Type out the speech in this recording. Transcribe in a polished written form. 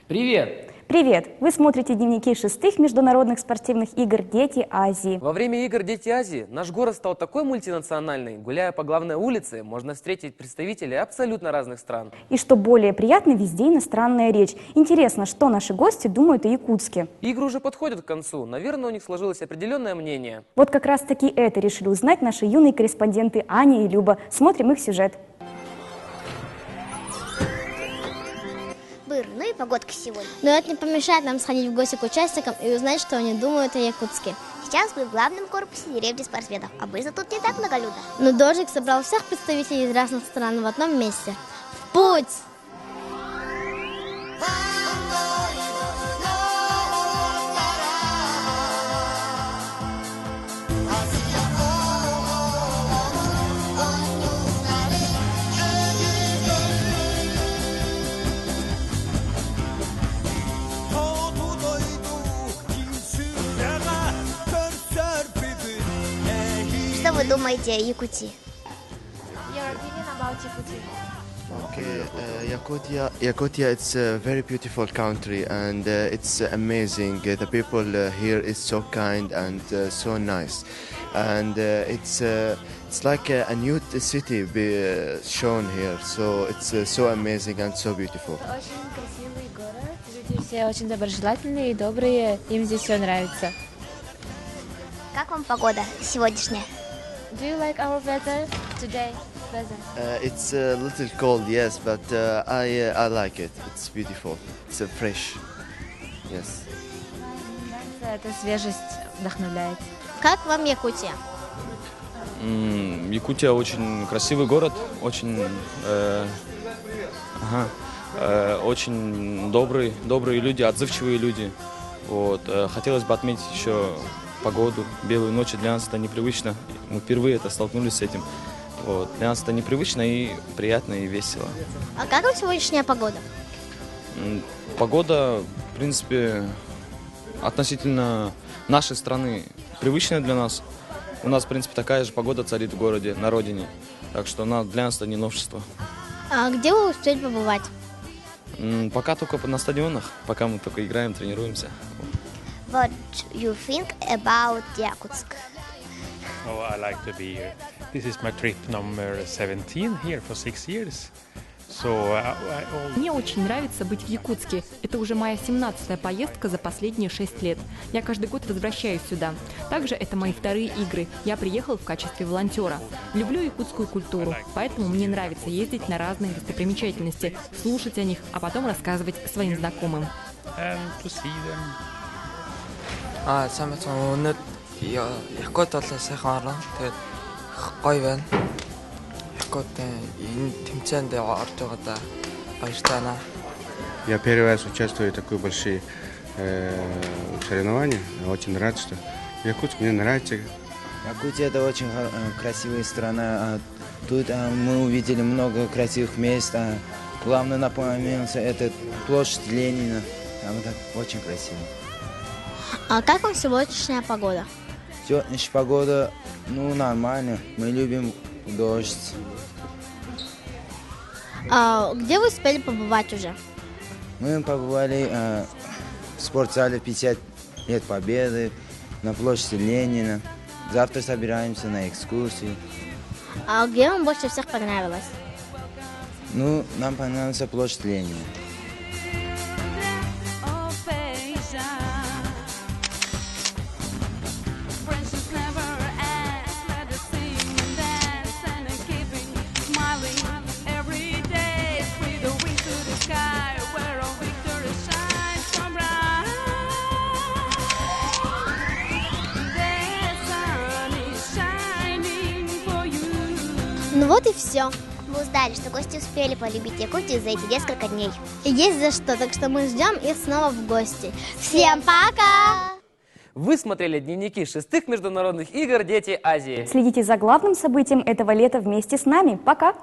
Привет! Привет! Вы смотрите дневники 6-х международных спортивных игр «Дети Азии». Во время игр «Дети Азии» наш город стал такой мультинациональный. Гуляя по главной улице, можно встретить представителей абсолютно разных стран. И что более приятно, везде иностранная речь. Интересно, что наши гости думают о Якутске. Игры уже подходят к концу. Наверное, у них сложилось определенное мнение. Вот как раз таки это решили узнать наши юные корреспонденты Аня и Люба. Смотрим их сюжет. Ну и погодка сегодня. Но это не помешает нам сходить в гости к участникам и узнать, что они думают о Якутске. Сейчас мы в главном корпусе деревни спортсменов. Обычно тут не так многолюдно. Но дождик собрал всех представителей из разных стран в одном месте. В путь! Что вы думаете о Якутии? Okay, Yakutia, it's a very beautiful country and it's amazing. The people here is so kind and so nice, and it's like a new city shown here. So it's so amazing and so beautiful. Очень красивый город, люди все очень доброжелательные и добрые, им здесь все нравится. Как вам погода сегодняшняя? Do you like our weather today? It's a little cold, yes, but I like it. It's beautiful. It's fresh. Yes. Эта свежесть вдохновляет. Как вам Якутия? Якутия очень красивый город, очень, очень добрые люди, отзывчивые люди. Вот. Хотелось бы отметить еще погоду. Белые ночи для нас это непривычно. Мы впервые столкнулись с этим. Вот. Для нас это непривычно и приятно, и весело. А как вам сегодняшняя погода? Погода, в принципе, относительно нашей страны привычная для нас. У нас, в принципе, такая же погода царит в городе, на родине. Так что для нас это не новшество. А где вы успели побывать? Пока только на стадионах, пока мы только играем, тренируемся. What you think about Yakutsk? Oh, I like to be here. This is my trip number 17 here for 6 years. Мне очень нравится быть в Якутске. Это уже моя 17-я поездка за последние 6 лет. Я каждый год возвращаюсь сюда. Также это мои вторые игры. Я приехал в качестве волонтера. Люблю якутскую культуру, поэтому мне нравится ездить на разные достопримечательности, слушать о них, а потом рассказывать своим знакомым. Сайн байна. Өнөөдөр Якут бол сайхан орно. Тэгээд гоё байна. Я первый раз участвую в такой большой соревновании. Очень рад, что Якутск мне нравится. Якутия – это очень красивая страна. Тут мы увидели много красивых мест. Главное напомнился это площадь Ленина. Там это очень красиво. А как вам сегодняшняя погода? Сегодняшняя погода, нормально. Мы любим дождь. А где вы успели побывать уже? Мы побывали в спортзале 50 лет Победы, на площади Ленина. Завтра собираемся на экскурсию. А где вам больше всех понравилось? Нам понравилась площадь Ленина. Вот и все. Мы узнали, что гости успели полюбить Якутию за эти несколько дней. И есть за что, так что мы ждем их снова в гости. Всем пока! Вы смотрели дневники 6-х международных игр «Дети Азии». Следите за главным событием этого лета вместе с нами. Пока!